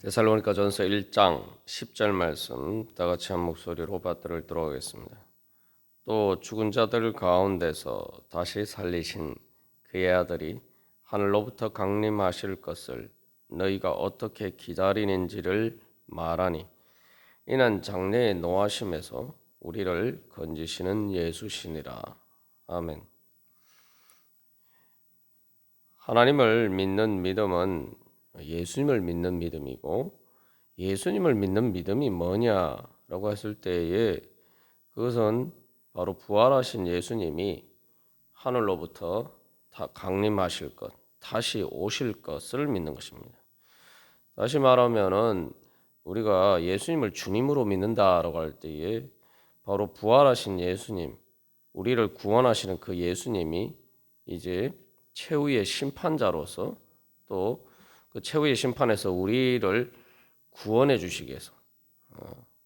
데살로니가전서 1장 10절 말씀 다 같이 한 목소리로 받들도록 하겠습니다. 또 죽은 자들 가운데서 다시 살리신 그의 아들이 하늘로부터 강림하실 것을 너희가 어떻게 기다리는지를 말하니 이는 장래의 노하심에서 우리를 건지시는 예수시니라. 아멘. 하나님을 믿는 믿음은 예수님을 믿는 믿음이고, 예수님을 믿는 믿음이 뭐냐라고 했을 때에 그것은 바로 부활하신 예수님이 하늘로부터 다 강림하실 것, 다시 오실 것을 믿는 것입니다. 다시 말하면은 우리가 예수님을 주님으로 믿는다라고 할 때에 바로 부활하신 예수님, 우리를 구원하시는 그 예수님이 이제 최후의 심판자로서 또 그 최후의 심판에서 우리를 구원해 주시기 위해서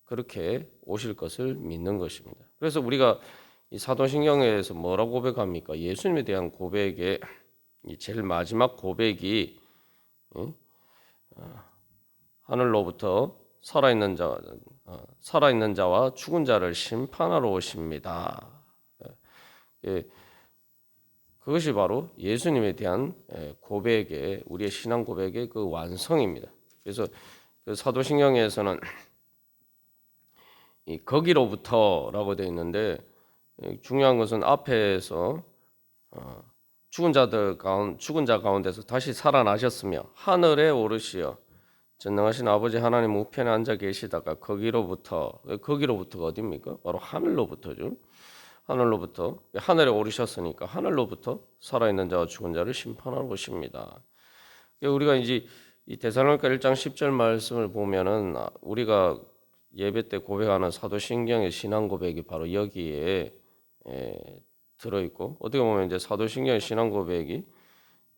그렇게 오실 것을 믿는 것입니다. 그래서 우리가 이 사도신경에서 뭐라고 고백합니까? 예수님에 대한 고백의 이 제일 마지막 고백이 하늘로부터 살아있는 자와 죽은 자를 심판하러 오십니다. 그것이 바로 예수님에 대한 고백의 우리의 신앙 고백의 그 완성입니다. 그래서 그 사도신경에서는 이 거기로부터라고 되어 있는데 중요한 것은 앞에서 죽은 자 가운데서 다시 살아나셨으며 하늘에 오르시어 전능하신 아버지 하나님 우편에 앉아 계시다가 거기로부터가 어디입니까? 바로 하늘로부터죠. 하늘로부터 하늘에 오르셨으니까 하늘로부터 살아있는 자와 죽은 자를 심판하러 오십니다. 우리가 이제 이 데살로니가 1장 10절 말씀을 보면은 우리가 예배 때 고백하는 사도신경의 신앙 고백이 바로 여기에 들어 있고, 어떻게 보면 이제 사도신경의 신앙 고백이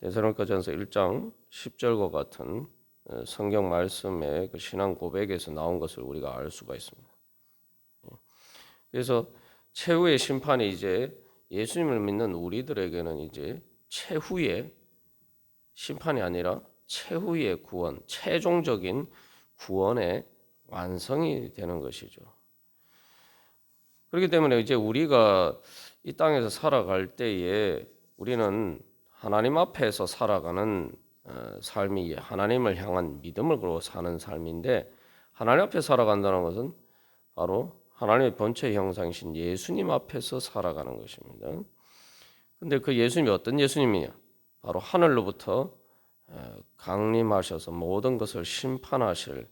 데살로니가전서 1장 10절과 같은 성경 말씀의 그 신앙 고백에서 나온 것을 우리가 알 수가 있습니다. 그래서 최후의 심판이 이제 예수님을 믿는 우리들에게는 이제 최후의 심판이 아니라 최후의 구원, 최종적인 구원의 완성이 되는 것이죠. 그렇기 때문에 이제 우리가 이 땅에서 살아갈 때에 우리는 하나님 앞에서 살아가는 삶이 하나님을 향한 믿음을 걸고 사는 삶인데, 하나님 앞에 살아간다는 것은 바로 하나님의 본체 형상이신 예수님 앞에서 살아가는 것입니다. 근데 그 예수님이 어떤 예수님이냐? 바로 하늘로부터 강림하셔서 모든 것을 심판하실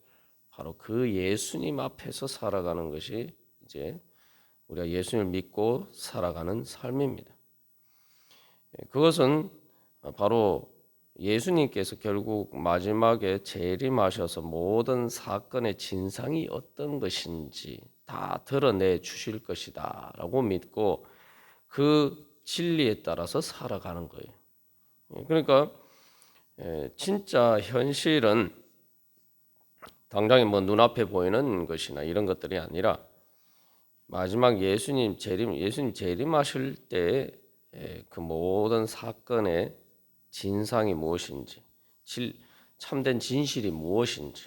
바로 그 예수님 앞에서 살아가는 것이 이제 우리가 예수님을 믿고 살아가는 삶입니다. 그것은 바로 예수님께서 결국 마지막에 재림하셔서 모든 사건의 진상이 어떤 것인지 다 드러내 주실 것이다 라고 믿고 그 진리에 따라서 살아가는 거예요. 그러니까 진짜 현실은 당장에 뭐 눈앞에 보이는 것이나 이런 것들이 아니라 마지막 예수님 재림하실 때 그 모든 사건의 진상이 무엇인지, 참된 진실이 무엇인지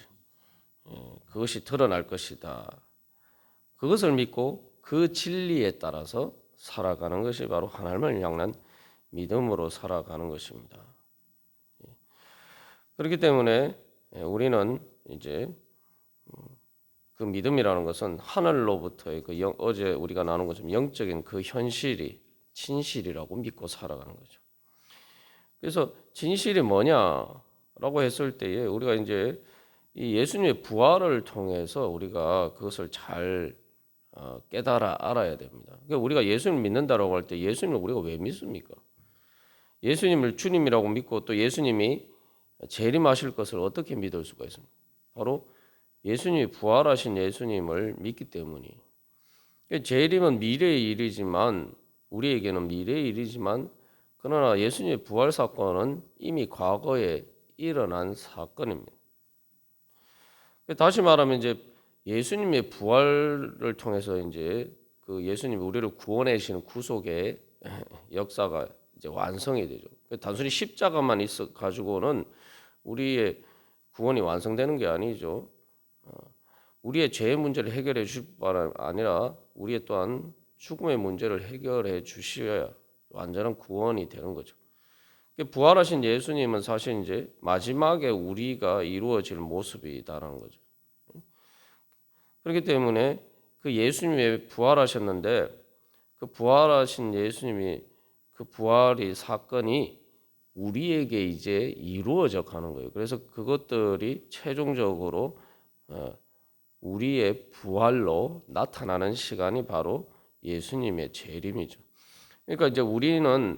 그것이 드러날 것이다. 그것을 믿고 그 진리에 따라서 살아가는 것이 바로 하나님을 향한 믿음으로 살아가는 것입니다. 그렇기 때문에 우리는 이제 그 믿음이라는 것은 하늘로부터의 어제 우리가 나눈 것처럼 영적인 그 현실이 진실이라고 믿고 살아가는 거죠. 그래서 진실이 뭐냐라고 했을 때에 우리가 이제 이 예수님의 부활을 통해서 우리가 그것을 잘 깨달아 알아야 됩니다. 그러니까 우리가 예수님을 믿는다라고 할 때 예수님을 우리가 왜 믿습니까? 예수님을 주님이라고 믿고 또 예수님이 재림하실 것을 어떻게 믿을 수가 있습니까? 바로 예수님이 부활하신 예수님을 믿기 때문이에요. 재림은 미래의 일이지만 우리에게는 미래의 일이지만 그러나 예수님의 부활 사건은 이미 과거에 일어난 사건입니다. 다시 말하면 이제 예수님의 부활을 통해서 이제 그 예수님이 우리를 구원해 주시는 구속의 역사가 이제 완성이 되죠. 단순히 십자가만 있어 가지고는 우리의 구원이 완성되는 게 아니죠. 우리의 죄의 문제를 해결해 주실 뿐 아니라 우리의 또한 죽음의 문제를 해결해 주셔야 완전한 구원이 되는 거죠. 부활하신 예수님은 사실 이제 마지막에 우리가 이루어질 모습이다라는 거죠. 그렇기 때문에 그 예수님이 부활하셨는데 그 부활하신 예수님이 그 부활의 사건이 우리에게 이제 이루어져 가는 거예요. 그래서 그것들이 최종적으로 우리의 부활로 나타나는 시간이 바로 예수님의 재림이죠. 그러니까 이제 우리는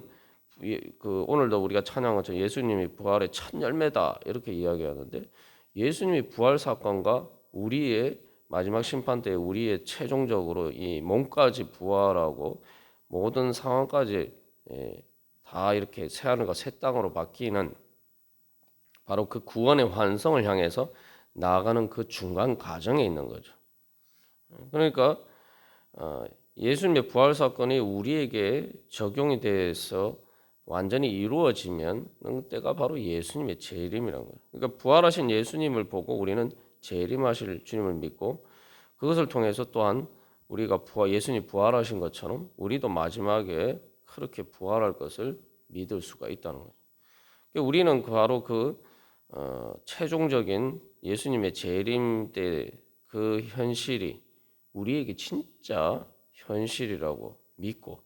오늘도 우리가 찬양한 것처럼 예수님이 부활의 첫 열매다 이렇게 이야기하는데 예수님이 부활 사건과 우리의 마지막 심판 때 우리의 최종적으로 이 몸까지 부활하고 모든 상황까지 다 이렇게 새 하늘과 새 땅으로 바뀌는 바로 그 구원의 완성을 향해서 나아가는 그 중간 과정에 있는 거죠. 그러니까 예수님의 부활 사건이 우리에게 적용이 돼서 완전히 이루어지면 때가 바로 예수님의 재림이라는 거예요. 그러니까 부활하신 예수님을 보고 우리는 재림하실 주님을 믿고 그것을 통해서 또한 우리가 예수님이 부활하신 것처럼 우리도 마지막에 그렇게 부활할 것을 믿을 수가 있다는 거죠. 그러니까 우리는 바로 최종적인 예수님의 재림 때 그 현실이 우리에게 진짜 현실이라고 믿고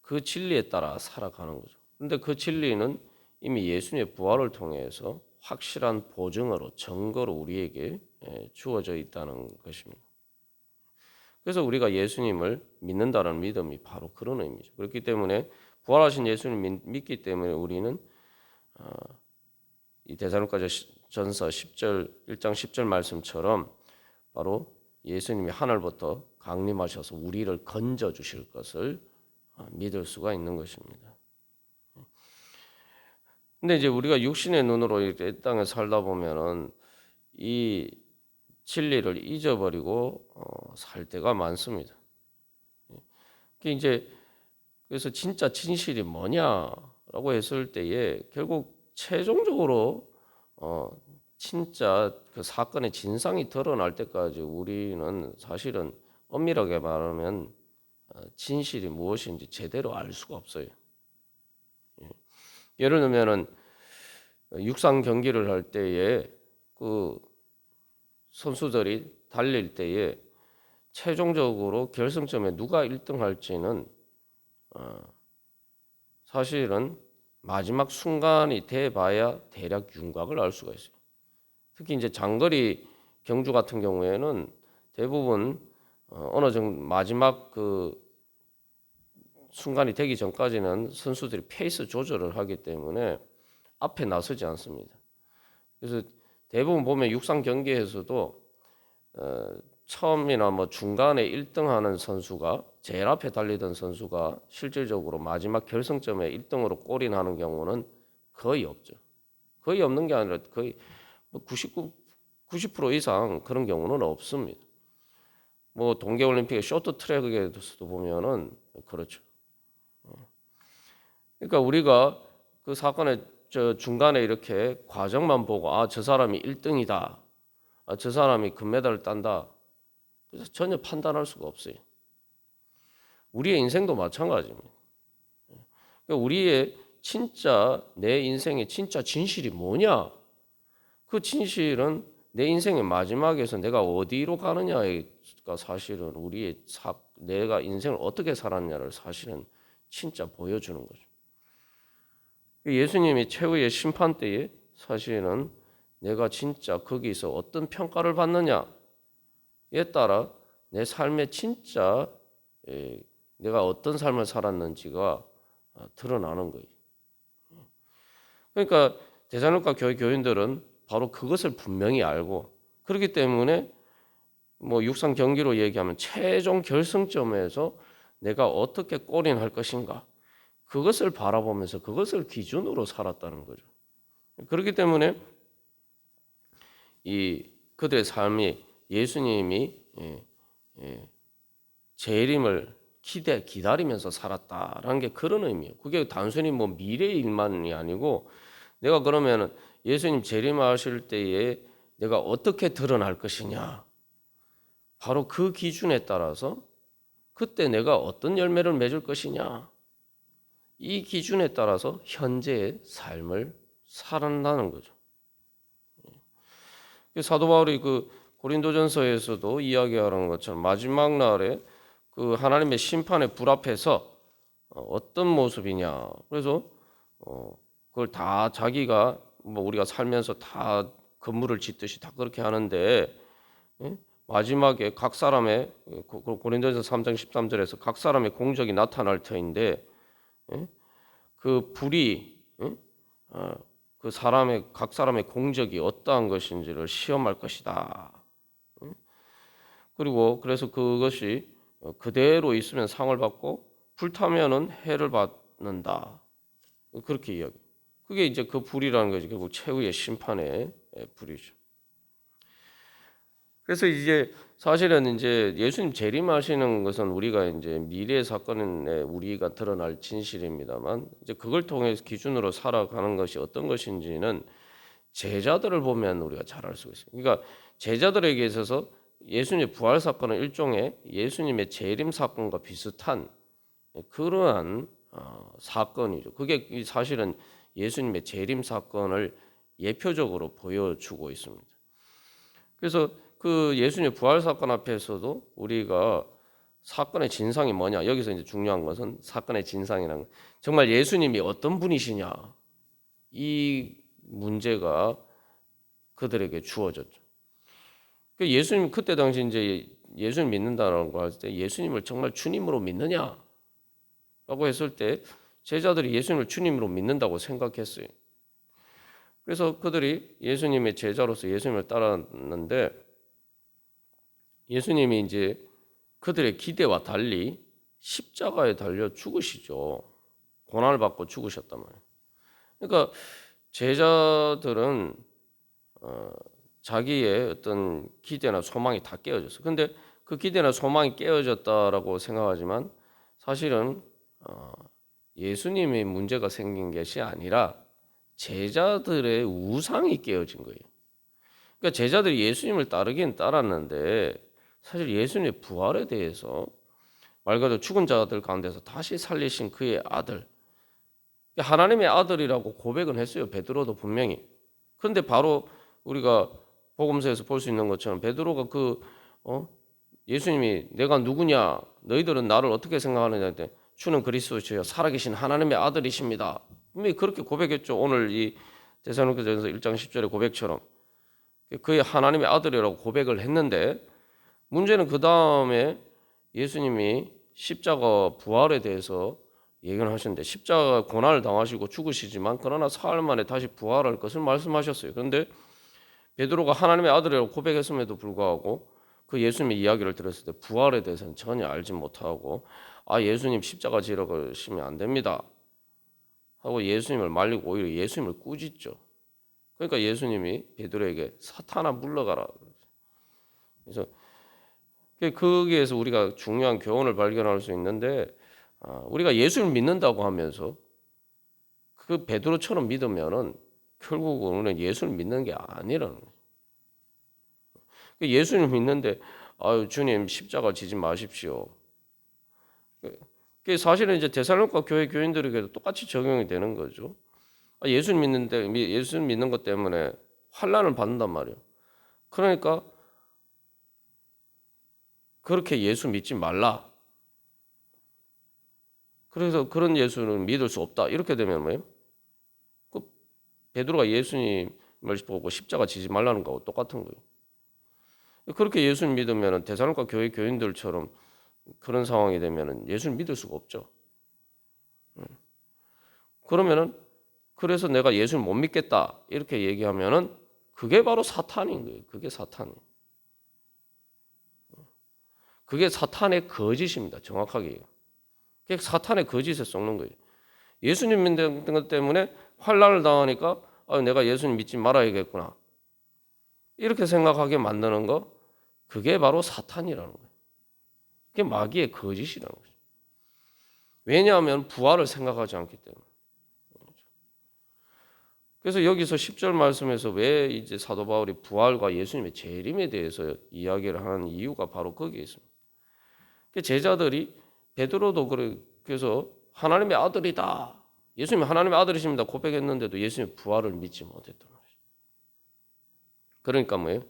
그 진리에 따라 살아가는 거죠. 그런데 그 진리는 이미 예수님의 부활을 통해서 확실한 보증으로 증거로 우리에게 주어져 있다는 것입니다. 그래서 우리가 예수님을 믿는다는 믿음이 바로 그런 의미죠. 그렇기 때문에 부활하신 예수님을 믿기 때문에 우리는 이 데살로니가전서 1장 10절 말씀처럼 바로 예수님이 하늘부터 강림하셔서 우리를 건져 주실 것을 믿을 수가 있는 것입니다. 근데 이제 우리가 육신의 눈으로 이 땅에 살다 보면은 이 진리를 잊어버리고 살 때가 많습니다. 이제 그래서 진짜 진실이 뭐냐라고 했을 때에 결국 최종적으로 진짜 그 사건의 진상이 드러날 때까지 우리는 사실은 엄밀하게 말하면 진실이 무엇인지 제대로 알 수가 없어요. 예를 들면은 육상 경기를 할 때에 그 선수들이 달릴 때에 최종적으로 결승점에 누가 1등 할지는 사실은 마지막 순간이 돼봐야 대략 윤곽을 알 수가 있어요. 특히 이제 장거리 경주 같은 경우에는 대부분 어느 정도 마지막 그 순간이 되기 전까지는 선수들이 페이스 조절을 하기 때문에 앞에 나서지 않습니다. 그래서 대부분 보면 육상 경기에서도 처음이나 뭐 중간에 1등하는 선수가 제일 앞에 달리던 선수가 실질적으로 마지막 결승점에 1등으로 골인하는 경우는 거의 없죠. 거의 없는 게 아니라 거의 90% 이상 그런 경우는 없습니다. 뭐 동계올림픽의 쇼트트랙에서도 보면은 그렇죠. 그러니까 우리가 그 사건의 중간에 이렇게 과정만 보고 저 사람이 1등이다. 저 사람이 금메달을 딴다. 그래서 전혀 판단할 수가 없어요. 우리의 인생도 마찬가지입니다. 그러니까 우리의 진짜 내 인생의 진짜 진실이 뭐냐? 그 진실은 내 인생의 마지막에서 내가 어디로 가느냐가 사실은 내가 인생을 어떻게 살았냐를 사실은 진짜 보여주는 거죠. 예수님이 최후의 심판 때에 사실은 내가 진짜 거기서 어떤 평가를 받느냐에 따라 내 삶에 진짜 내가 어떤 삶을 살았는지가 드러나는 거예요. 그러니까 데살로니가 교회 교인들은 바로 그것을 분명히 알고 그렇기 때문에 뭐 육상 경기로 얘기하면 최종 결승점에서 내가 어떻게 골인할 것인가 그것을 바라보면서 그것을 기준으로 살았다는 거죠. 그렇기 때문에 그들의 삶이 예수님이 재림을 기다리면서 살았다라는 게 그런 의미예요. 그게 단순히 뭐 미래의 일만이 아니고 내가 그러면은 예수님 재림하실 때에 내가 어떻게 드러날 것이냐. 바로 그 기준에 따라서 그때 내가 어떤 열매를 맺을 것이냐. 이 기준에 따라서 현재의 삶을 살아난다는 거죠. 사도 바울이 그 고린도전서에서도 이야기하는 것처럼 마지막 날에 그 하나님의 심판의 불 앞에서 어떤 모습이냐. 그래서 그걸 다 자기가 뭐 우리가 살면서 다 건물을 짓듯이 다 그렇게 하는데 마지막에 각 사람의 고린도전서 3장 13절에서 각 사람의 공적이 나타날 터인데 그 불이 그 사람의 각 사람의 공적이 어떠한 것인지를 시험할 것이다. 그리고 그래서 그것이 그대로 있으면 상을 받고 불타면은 해를 받는다. 그렇게 이야기. 그게 이제 그 불이라는 거지. 결국 최후의 심판의 불이죠. 그래서 이제 사실은 이제 예수님 재림하시는 것은 우리가 이제 미래 사건에 우리가 드러날 진실입니다만 이제 그걸 통해서 기준으로 살아가는 것이 어떤 것인지는 제자들을 보면 우리가 잘 알 수가 있어요. 그러니까 제자들에게 있어서 예수님의 부활 사건은 일종의 예수님의 재림 사건과 비슷한 그러한 사건이죠. 그게 사실은 예수님의 재림 사건을 예표적으로 보여주고 있습니다. 그래서 그 예수님의 부활 사건 앞에서도 우리가 사건의 진상이 뭐냐, 여기서 이제 중요한 것은 사건의 진상이라는 것. 정말 예수님이 어떤 분이시냐, 이 문제가 그들에게 주어졌죠. 예수님 그때 당시 이제 예수님 믿는다는 거 할 때 예수님을 정말 주님으로 믿느냐라고 했을 때 제자들이 예수님을 주님으로 믿는다고 생각했어요. 그래서 그들이 예수님의 제자로서 예수님을 따랐는데 예수님이 이제 그들의 기대와 달리 십자가에 달려 죽으시죠. 고난을 받고 죽으셨단 말이에요. 그러니까 제자들은 자기의 어떤 기대나 소망이 다 깨어졌어요. 근데 그 기대나 소망이 깨어졌다라고 생각하지만 사실은 예수님의 문제가 생긴 것이 아니라 제자들의 우상이 깨어진 거예요. 그러니까 제자들이 예수님을 따르긴 따랐는데 사실 예수님의 부활에 대해서 말 그대로 죽은 자들 가운데서 다시 살리신 그의 아들, 하나님의 아들이라고 고백은 했어요. 베드로도 분명히. 그런데 바로 우리가 복음서에서 볼 수 있는 것처럼 베드로가 예수님이 내가 누구냐, 너희들은 나를 어떻게 생각하느냐 했더니 주는 그리스도시요 살아계신 하나님의 아들이십니다. 분명히 그렇게 고백했죠. 오늘 이 데살로니가전서 1장 10절의 고백처럼 그의 하나님의 아들이라고 고백을 했는데 문제는 그 다음에 예수님이 십자가 부활에 대해서 얘기를 하셨는데 십자가 고난을 당하시고 죽으시지만 그러나 사흘 만에 다시 부활할 것을 말씀하셨어요. 그런데 베드로가 하나님의 아들이라고 고백했음에도 불구하고 그 예수님의 이야기를 들었을 때 부활에 대해서는 전혀 알지 못하고 예수님 십자가 지러 가시면 안 됩니다 하고 예수님을 말리고 오히려 예수님을 꾸짖죠. 그러니까 예수님이 베드로에게 사탄아 물러가라. 그래서 거기에서 우리가 중요한 교훈을 발견할 수 있는데 우리가 예수를 믿는다고 하면서 그 베드로처럼 믿으면은 결국은 우리는 예수를 믿는 게 아니라는 거예요. 예수를 믿는데 주님 십자가 지지 마십시오. 그게 사실은 이제 데살로니가 교회 교인들에게도 똑같이 적용이 되는 거죠. 예수 믿는 것 때문에 환난을 받는단 말이에요. 그러니까 그렇게 예수 믿지 말라. 그래서 그런 예수는 믿을 수 없다. 이렇게 되면 뭐예요? 그 베드로가 예수님을 보고 십자가 지지 말라는 거하고 똑같은 거예요. 그렇게 예수를 믿으면 데살로니가 교회 교인들처럼 그런 상황이 되면 예수를 믿을 수가 없죠. 그러면은 그래서 내가 예수를 못 믿겠다 이렇게 얘기하면은 그게 바로 사탄인 거예요. 그게 사탄이에요. 그게 사탄의 거짓입니다. 정확하게. 그게 사탄의 거짓에 썩는 거예요. 예수님 믿는 것 때문에 환난을 당하니까 내가 예수님 믿지 말아야겠구나. 이렇게 생각하게 만드는 거 그게 바로 사탄이라는 거예요. 그게 마귀의 거짓이라는 거죠. 왜냐하면 부활을 생각하지 않기 때문에. 그래서 여기서 10절 말씀에서 왜 이제 사도 바울이 부활과 예수님의 재림에 대해서 이야기를 하는 이유가 바로 거기에 있습니다. 제자들이 베드로도 그래서 하나님의 아들이다. 예수님이 하나님의 아들이십니다. 고백했는데도 예수님의 부활을 믿지 못했단 말이죠. 그러니까 뭐예요?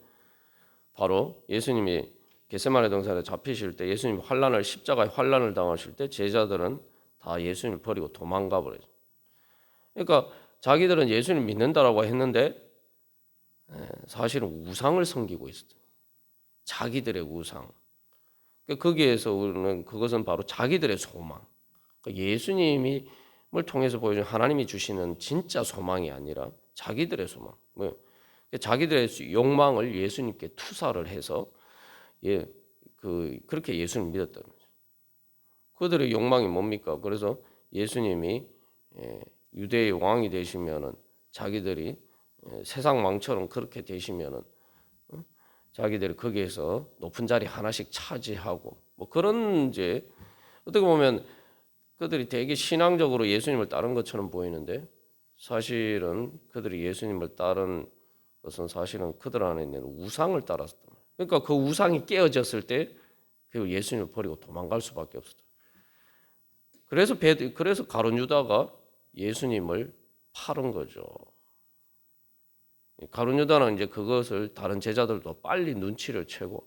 바로 예수님이 겟세마네 동산에 잡히실 때 예수님 십자가의 환난을 당하실 때 제자들은 다 예수님을 버리고 도망가 버려요. 그러니까 자기들은 예수님을 믿는다라고 했는데 사실은 우상을 섬기고 있었어요. 자기들의 우상. 거기에서 우리는 그것은 바로 자기들의 소망. 예수님을 통해서 보여준 하나님이 주시는 진짜 소망이 아니라 자기들의 소망. 자기들의 욕망을 예수님께 투사를 해서 그렇게 예수님을 믿었다는 거죠. 그들의 욕망이 뭡니까? 그래서 예수님이 유대의 왕이 되시면은 자기들이 세상 왕처럼 그렇게 되시면은 자기들이 거기에서 높은 자리 하나씩 차지하고 뭐 그런 이제 어떻게 보면 그들이 되게 신앙적으로 예수님을 따른 것처럼 보이는데 사실은 그들이 예수님을 따른 것은 사실은 그들 안에 있는 우상을 따랐다. 그러니까 그 우상이 깨어졌을 때 그 예수님을 버리고 도망갈 수밖에 없었다. 그래서 가룟 유다가 예수님을 팔은 거죠. 가룟 유다는 이제 그것을 다른 제자들도 빨리 눈치를 채고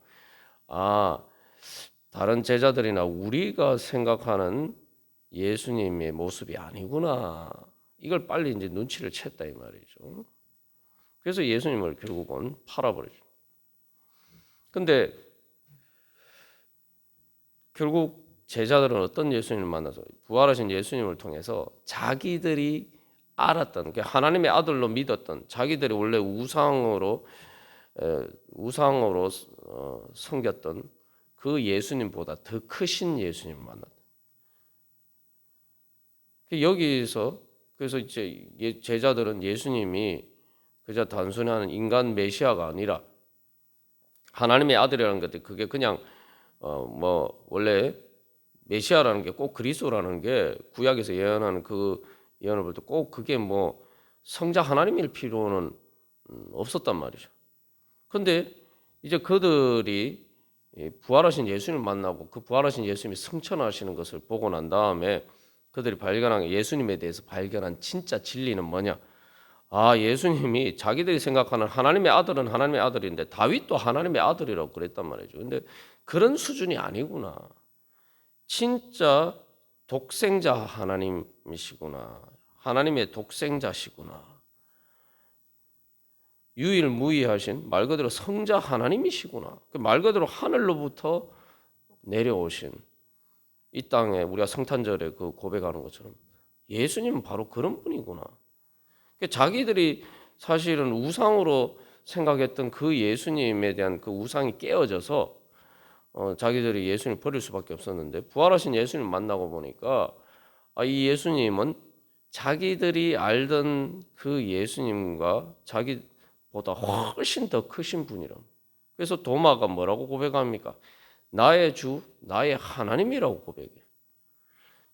다른 제자들이나 우리가 생각하는 예수님의 모습이 아니구나. 이걸 빨리 이제 눈치를 챘다 이 말이죠. 그래서 예수님을 결국은 팔아버리죠. 근데 결국 제자들은 어떤 예수님을 만나서 부활하신 예수님을 통해서 자기들이 알았던 하나님의 아들로 믿었던 자기들이 원래 우상으로 섬겼던 그 예수님보다 더 크신 예수님을 만났다. 여기서 그래서 이제 제자들은 예수님이 그저 단순한 인간 메시아가 아니라 하나님의 아들이라는 것, 그게 그냥 원래 메시아라는 게 꼭 그리스도라는 게 구약에서 예언하는 그 예언을 볼 때 꼭 그게 성자 하나님일 필요는 없었단 말이죠. 근데 이제 그들이 부활하신 예수님을 만나고 그 부활하신 예수님이 승천하시는 것을 보고 난 다음에 그들이 발견한 예수님에 대해서 발견한 진짜 진리는 뭐냐? 예수님이 자기들이 생각하는 하나님의 아들은 하나님의 아들인데 다윗도 하나님의 아들이라고 그랬단 말이죠. 근데 그런 수준이 아니구나. 진짜 독생자 하나님이시구나. 하나님의 독생자시구나. 유일무이하신 말 그대로 성자 하나님이시구나. 말 그대로 하늘로부터 내려오신 이 땅에 우리가 성탄절에 그 고백하는 것처럼 예수님은 바로 그런 분이구나. 자기들이 사실은 우상으로 생각했던 그 예수님에 대한 그 우상이 깨어져서 자기들이 예수님을 버릴 수밖에 없었는데 부활하신 예수님을 만나고 보니까 이 예수님은 자기들이 알던 그 예수님과 자기보다 훨씬 더 크신 분이라. 그래서 도마가 뭐라고 고백합니까? 나의 주, 나의 하나님이라고 고백해요.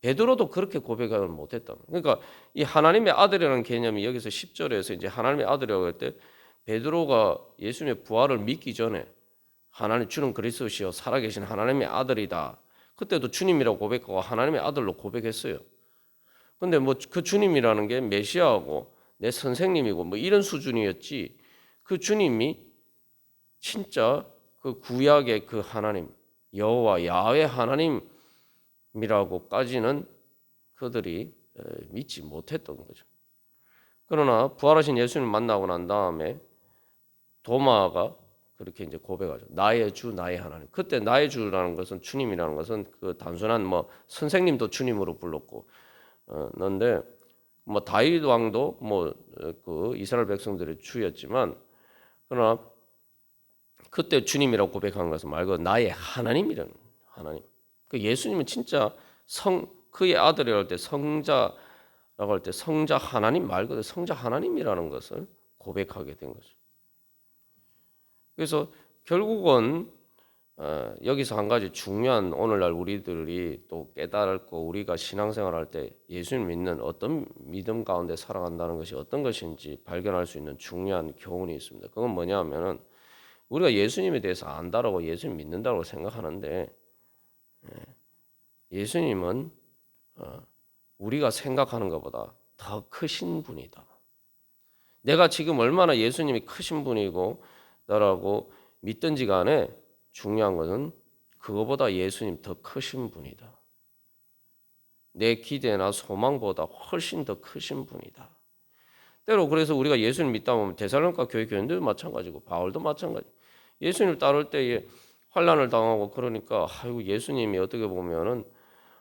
베드로도 그렇게 고백을 못했다. 그러니까 이 하나님의 아들이라는 개념이 여기서 10절에서 이제 하나님의 아들이라고 할 때 베드로가 예수님의 부활을 믿기 전에 하나님 주는 그리스도시요 살아계신 하나님의 아들이다. 그때도 주님이라고 고백하고 하나님의 아들로 고백했어요. 근데 그 주님이라는 게 메시아하고 내 선생님이고 이런 수준이었지. 그 주님이 진짜 그 구약의 그 하나님 여호와 야훼 하나님이라고까지는 그들이 믿지 못했던 거죠. 그러나 부활하신 예수님을 만나고 난 다음에 도마가 그렇게 이제 고백하죠. 나의 주, 나의 하나님. 그때 나의 주라는 것은 주님이라는 것은 그 단순한 선생님도 주님으로 불렀고, 그런데 다윗 왕도 그 이스라엘 백성들의 주였지만, 그러나 그때 주님이라고 고백한 것은 말 그대로 나의 하나님이라는 하나님. 그 예수님은 진짜 그의 아들이라고 할 때 성자라고 할 때 성자 하나님 말 그대로 성자 하나님이라는 것을 고백하게 된 거죠. 그래서 결국은 여기서 한 가지 중요한 오늘날 우리들이 또 깨달고 우리가 신앙생활할 때 예수님 믿는 어떤 믿음 가운데 살아간다는 것이 어떤 것인지 발견할 수 있는 중요한 교훈이 있습니다. 그건 뭐냐면은 우리가 예수님에 대해서 안다라고 예수님 믿는다고 생각하는데 예수님은 우리가 생각하는 것보다 더 크신 분이다. 내가 지금 얼마나 예수님이 크신 분이고 나라고 믿든지 간에 중요한 것은 그거보다 예수님 더 크신 분이다. 내 기대나 소망보다 훨씬 더 크신 분이다. 때로 그래서 우리가 예수님 믿다 보면 데살로니가 교회 교인들도 마찬가지고 바울도 마찬가지. 예수님 따를 때에 환난을 당하고 그러니까 아이고 예수님이 어떻게 보면은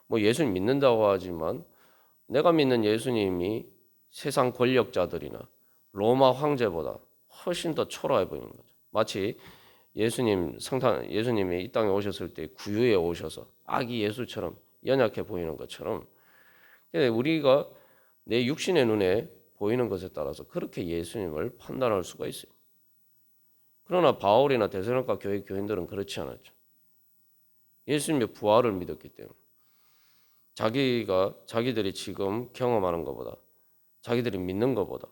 뭐 예수님 믿는다고 하지만 내가 믿는 예수님이 세상 권력자들이나 로마 황제보다 훨씬 더 초라해 보이는 거죠. 마치 예수님이 이 땅에 오셨을 때 구유에 오셔서 아기 예수처럼 연약해 보이는 것처럼 우리가 내 육신의 눈에 보이는 것에 따라서 그렇게 예수님을 판단할 수가 있어요. 그러나 바울이나 데살로니가 교회 교인들은 그렇지 않았죠. 예수님의 부활을 믿었기 때문에 자기들이 지금 경험하는 것보다 자기들이 믿는 것보다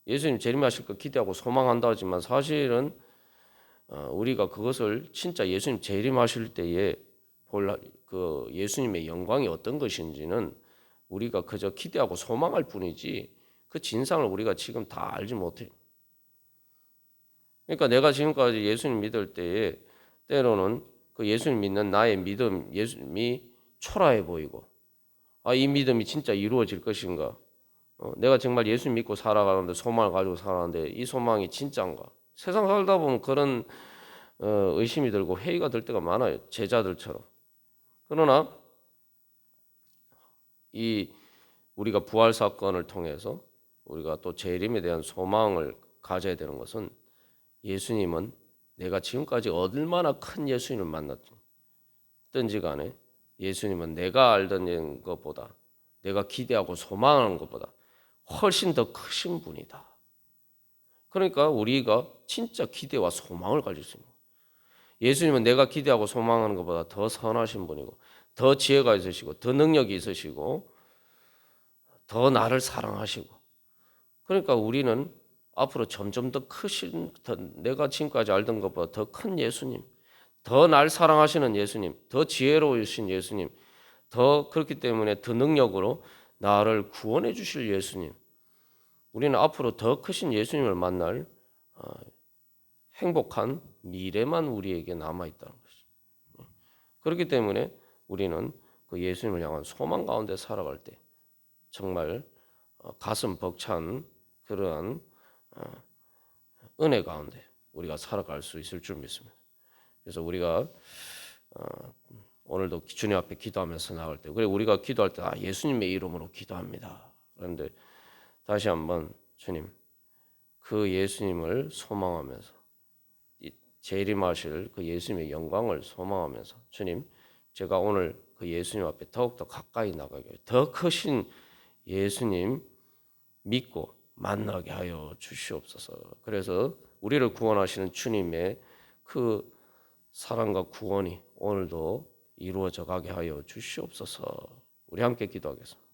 예수님 재림하실 거 기대하고 소망한다 하지만 사실은 우리가 그것을 진짜 예수님 재림하실 때에 볼 그 예수님의 영광이 어떤 것인지는 우리가 그저 기대하고 소망할 뿐이지 그 진상을 우리가 지금 다 알지 못해요. 그러니까 내가 지금까지 예수님 믿을 때에 때로는 그 예수님 믿는 나의 믿음, 예수님이 초라해 보이고 이 믿음이 진짜 이루어질 것인가? 내가 정말 예수 믿고 살아가는데 소망을 가지고 살아가는데 이 소망이 진짜인가? 세상 살다 보면 그런 의심이 들고 회의가 들 때가 많아요. 제자들처럼. 그러나 이 우리가 부활 사건을 통해서 우리가 또 재림에 대한 소망을 가져야 되는 것은 예수님은 내가 지금까지 얼마나 큰 예수님을 만났든지 간에 예수님은 내가 알던 것보다 내가 기대하고 소망하는 것보다 훨씬 더 크신 분이다. 그러니까 우리가 진짜 기대와 소망을 가질 수 있는 거예요. 예수님은 내가 기대하고 소망하는 것보다 더 선하신 분이고 더 지혜가 있으시고 더 능력이 있으시고 더 나를 사랑하시고 그러니까 우리는 앞으로 점점 더 크신 내가 지금까지 알던 것보다 더 큰 예수님 더 날 사랑하시는 예수님 더 지혜로우신 예수님 더 그렇기 때문에 더 능력으로 나를 구원해 주실 예수님 우리는 앞으로 더 크신 예수님을 만날 행복한 미래만 우리에게 남아있다는 것이죠. 그렇기 때문에 우리는 그 예수님을 향한 소망 가운데 살아갈 때 정말 가슴 벅찬 그러한 은혜 가운데 우리가 살아갈 수 있을 줄 믿습니다. 그래서 우리가 오늘도 주님 앞에 기도하면서 나갈 때 그래 우리가 기도할 때 예수님의 이름으로 기도합니다. 그런데 다시 한번 주님 그 예수님을 소망하면서 재림하실 그 예수님의 영광을 소망하면서 주님 제가 오늘 그 예수님 앞에 더욱더 가까이 나가게 더 크신 예수님 믿고 만나게 하여 주시옵소서. 그래서 우리를 구원하시는 주님의 그 사랑과 구원이 오늘도 이루어져 가게 하여 주시옵소서. 우리 함께 기도하겠습니다.